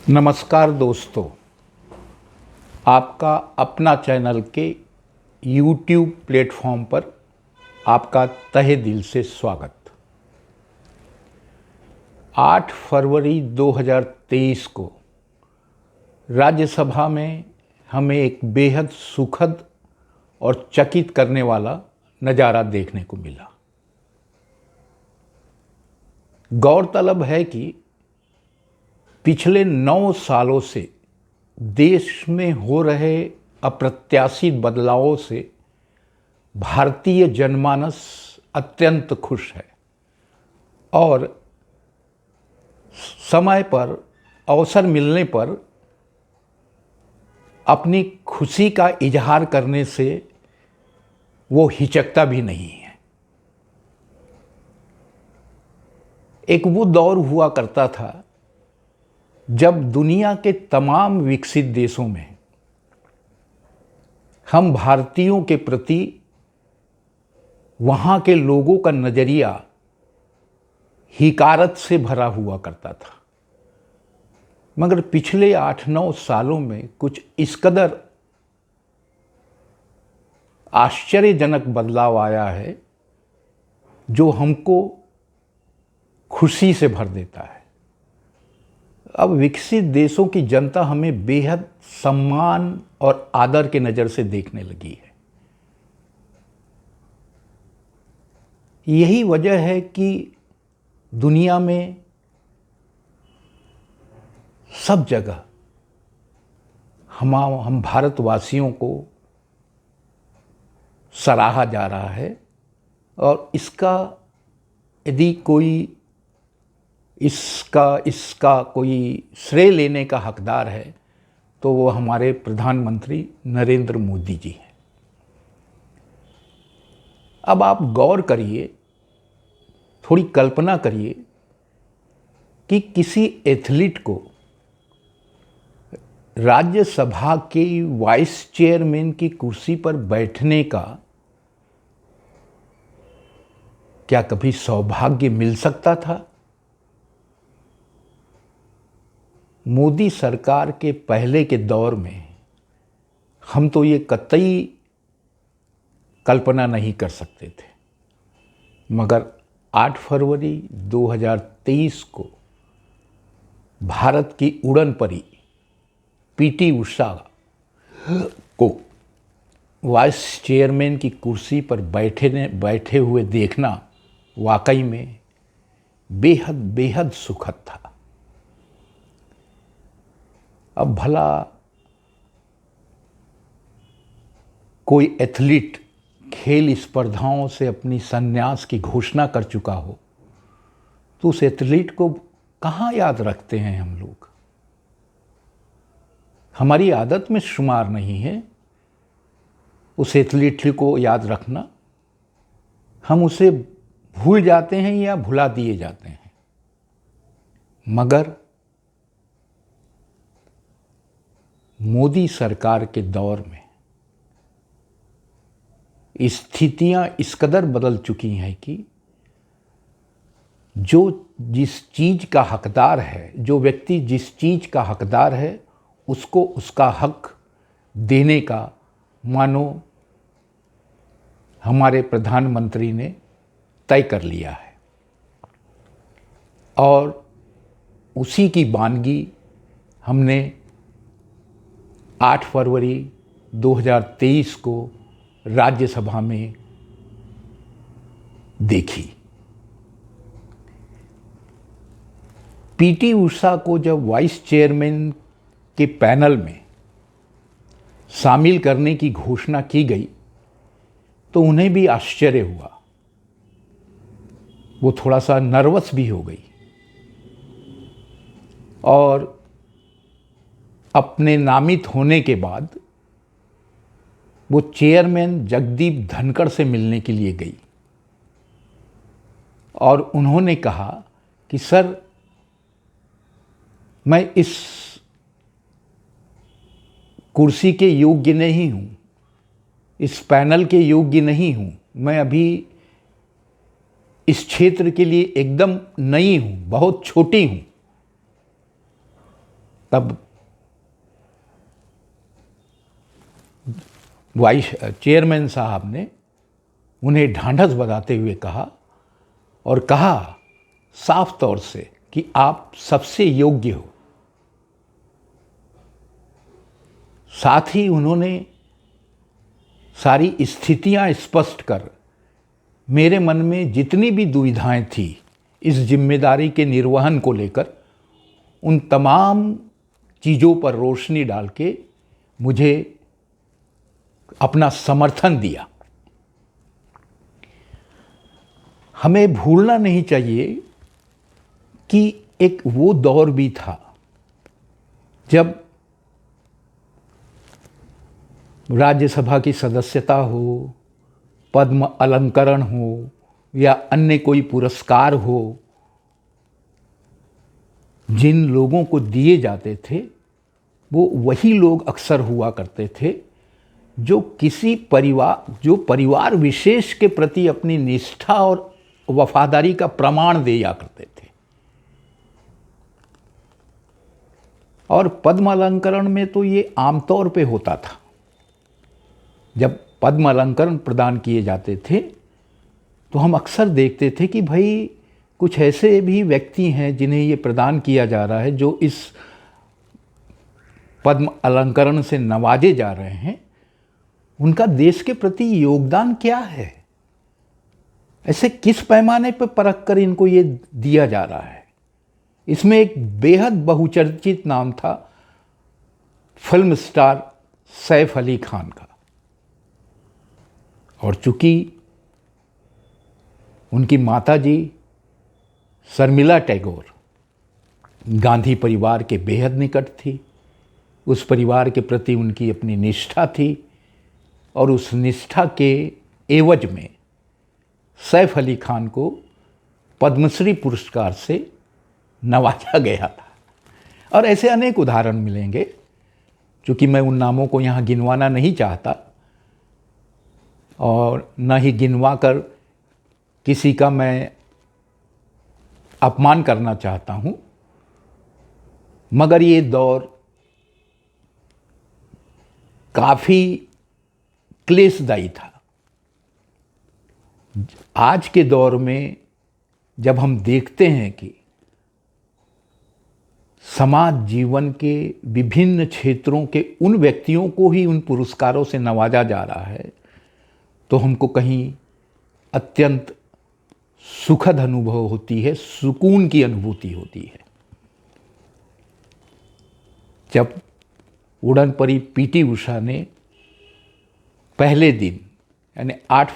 नमस्कार दोस्तों, आपका अपना चैनल के YouTube प्लेटफॉर्म पर आपका तहे दिल से स्वागत। 8 फरवरी 2023 को राज्यसभा में हमें एक बेहद सुखद और चकित करने वाला नज़ारा देखने को मिला। गौरतलब है कि पिछले 9 सालों से देश में हो रहे अप्रत्याशित बदलावों से भारतीय जनमानस अत्यंत खुश है और समय पर अवसर मिलने पर अपनी खुशी का इजहार करने से वो हिचकता भी नहीं है। एक वो दौर हुआ करता था जब दुनिया के तमाम विकसित देशों में हम भारतीयों के प्रति वहाँ के लोगों का नज़रिया हिकारत से भरा हुआ करता था, मगर पिछले 8-9 सालों में कुछ इस कदर आश्चर्यजनक बदलाव आया है जो हमको खुशी से भर देता है। अब विकसित देशों की जनता हमें बेहद सम्मान और आदर के नज़र से देखने लगी है। यही वजह है कि दुनिया में सब जगह हम भारतवासियों को सराहा जा रहा है और इसका यदि कोई इसका कोई श्रेय लेने का हकदार है तो वो हमारे प्रधानमंत्री नरेंद्र मोदी जी हैं। अब आप गौर करिए, थोड़ी कल्पना करिए कि किसी एथलीट को राज्यसभा के वाइस चेयरमैन की कुर्सी पर बैठने का क्या कभी सौभाग्य मिल सकता था? मोदी सरकार के पहले के दौर में हम तो ये कतई कल्पना नहीं कर सकते थे, मगर 8 फरवरी 2023 को भारत की उड़न परी पीटी उषा को वाइस चेयरमैन की कुर्सी पर बैठे हुए देखना वाकई में बेहद सुखद था। अब भला कोई एथलीट खेल स्पर्धाओं से अपनी संन्यास की घोषणा कर चुका हो तो उस एथलीट को कहाँ याद रखते हैं हम लोग? हमारी आदत में शुमार नहीं है उस एथलीट को याद रखना। हम उसे भूल जाते हैं या भुला दिए जाते हैं। मगर मोदी सरकार के दौर में स्थितियां इस कदर बदल चुकी हैं कि जो जिस चीज़ का हकदार है, जो व्यक्ति जिस चीज़ का हकदार है उसको उसका हक देने का मानो हमारे प्रधानमंत्री ने तय कर लिया है और उसी की वानगी हमने 8 फरवरी 2023 को राज्यसभा में देखी। पीटी उषा को जब वाइस चेयरमैन के पैनल में शामिल करने की घोषणा की गई तो उन्हें भी आश्चर्य हुआ, वो थोड़ा सा नर्वस भी हो गई और अपने नामित होने के बाद वो चेयरमैन जगदीप धनखड़ से मिलने के लिए गई और उन्होंने कहा कि सर, मैं इस कुर्सी के योग्य नहीं हूँ, इस पैनल के योग्य नहीं हूँ, मैं अभी इस क्षेत्र के लिए एकदम नई हूँ, बहुत छोटी हूँ। तब वाइस चेयरमैन साहब ने उन्हें ढांढस बंधाते हुए कहा, और कहा साफ तौर से कि आप सबसे योग्य हो। साथ ही उन्होंने सारी स्थितियां स्पष्ट कर मेरे मन में जितनी भी दुविधाएं थी इस जिम्मेदारी के निर्वहन को लेकर, उन तमाम चीज़ों पर रोशनी डाल के मुझे अपना समर्थन दिया। हमें भूलना नहीं चाहिए कि एक वो दौर भी था जब राज्यसभा की सदस्यता हो, पद्म अलंकरण हो या अन्य कोई पुरस्कार हो, जिन लोगों को दिए जाते थे वो वही लोग अक्सर हुआ करते थे जो परिवार विशेष के प्रति अपनी निष्ठा और वफादारी का प्रमाण दिया करते थे। और पद्म अलंकरण में तो ये आमतौर पे होता था। जब पद्म अलंकरण प्रदान किए जाते थे तो हम अक्सर देखते थे कि भाई कुछ ऐसे भी व्यक्ति हैं जिन्हें ये प्रदान किया जा रहा है, जो इस पद्म अलंकरण से नवाजे जा रहे हैं, उनका देश के प्रति योगदान क्या है, ऐसे किस पैमाने पर परख कर इनको ये दिया जा रहा है। इसमें एक बेहद बहुचर्चित नाम था फिल्म स्टार सैफ अली खान का, और चूंकि उनकी माताजी शर्मिला टैगोर गांधी परिवार के बेहद निकट थी, उस परिवार के प्रति उनकी अपनी निष्ठा थी, और उस निष्ठा के एवज में सैफ अली खान को पद्मश्री पुरस्कार से नवाजा गया था। और ऐसे अनेक उदाहरण मिलेंगे, चूँकि मैं उन नामों को यहाँ गिनवाना नहीं चाहता और न ही गिनवा कर किसी का मैं अपमान करना चाहता हूँ, मगर ये दौर काफ़ी क्लेशदायी था। आज के दौर में जब हम देखते हैं कि समाज जीवन के विभिन्न क्षेत्रों के उन व्यक्तियों को ही उन पुरस्कारों से नवाजा जा रहा है, तो हमको कहीं अत्यंत सुखद अनुभव होती है, सुकून की अनुभूति होती है। जब उड़न परी पीटी उषा ने पहले दिन यानी 8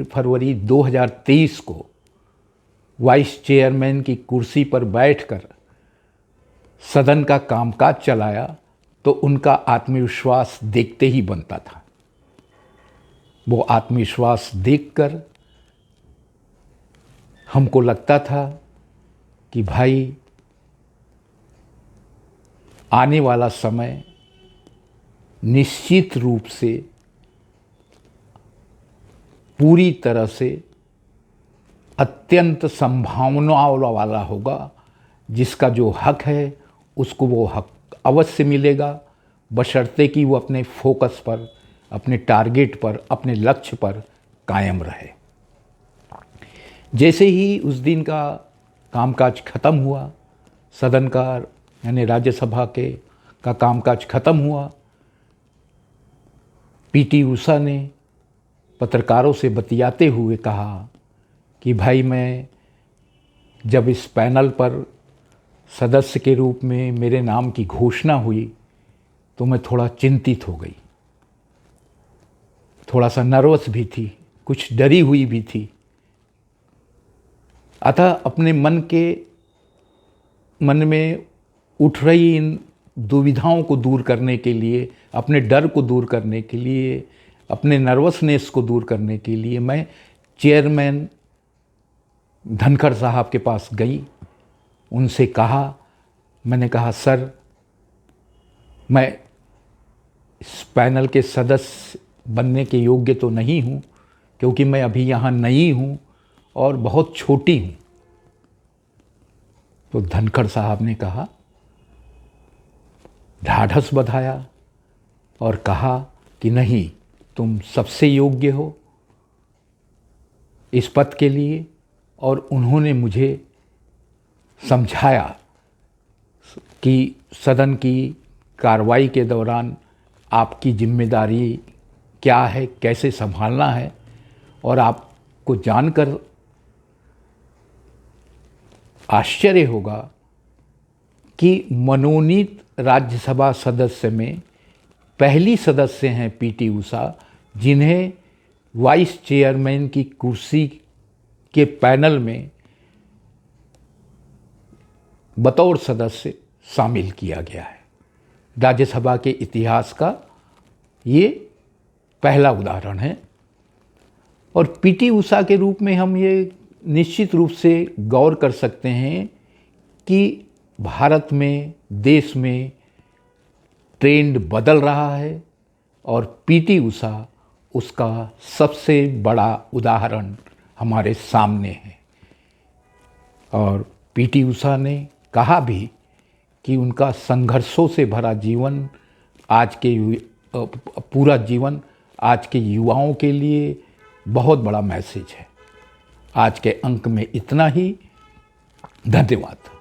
फरवरी 2023 को वाइस चेयरमैन की कुर्सी पर बैठकर सदन का कामकाज चलाया, तो उनका आत्मविश्वास देखते ही बनता था। वो आत्मविश्वास देखकर हमको लगता था कि भाई आने वाला समय निश्चित रूप से पूरी तरह से अत्यंत संभावनाओं वाला होगा, जिसका जो हक है उसको वो हक अवश्य मिलेगा, बशर्ते कि वो अपने फोकस पर, अपने टारगेट पर, अपने लक्ष्य पर कायम रहे। जैसे ही उस दिन का कामकाज खत्म हुआ, सदन का यानी राज्यसभा का कामकाज खत्म हुआ, पीटी उषा ने पत्रकारों से बतियाते हुए कहा कि भाई मैं जब इस पैनल पर सदस्य के रूप में मेरे नाम की घोषणा हुई तो मैं थोड़ा चिंतित हो गई, थोड़ा सा नर्वस भी थी, कुछ डरी हुई भी थी। अतः अपने मन में उठ रही इन दुविधाओं को दूर करने के लिए, अपने डर को दूर करने के लिए, अपने नर्वसनेस को दूर करने के लिए मैं चेयरमैन धनखड़ साहब के पास गई। उनसे मैंने कहा सर, मैं इस पैनल के सदस्य बनने के योग्य तो नहीं हूँ, क्योंकि मैं अभी यहाँ नई हूँ और बहुत छोटी हूँ। तो धनखड़ साहब ने कहा ढाढ़स बंधाया और कहा कि नहीं, तुम सबसे योग्य हो इस पद के लिए। और उन्होंने मुझे समझाया कि सदन की कार्रवाई के दौरान आपकी जिम्मेदारी क्या है, कैसे संभालना है। और आपको जानकर आश्चर्य होगा कि मनोनीत राज्यसभा सदस्य में पहली सदस्य हैं पीटी उषा, जिन्हें वाइस चेयरमैन की कुर्सी के पैनल में बतौर सदस्य शामिल किया गया है। राज्यसभा के इतिहास का ये पहला उदाहरण है। और पीटी उषा के रूप में हम ये निश्चित रूप से गौर कर सकते हैं कि भारत में, देश में ट्रेंड बदल रहा है और पीटी उषा उसका सबसे बड़ा उदाहरण हमारे सामने है। और पीटी उषा ने कहा भी कि उनका संघर्षों से भरा जीवन पूरा जीवन आज के युवाओं के लिए बहुत बड़ा मैसेज है। आज के अंक में इतना ही। धन्यवाद।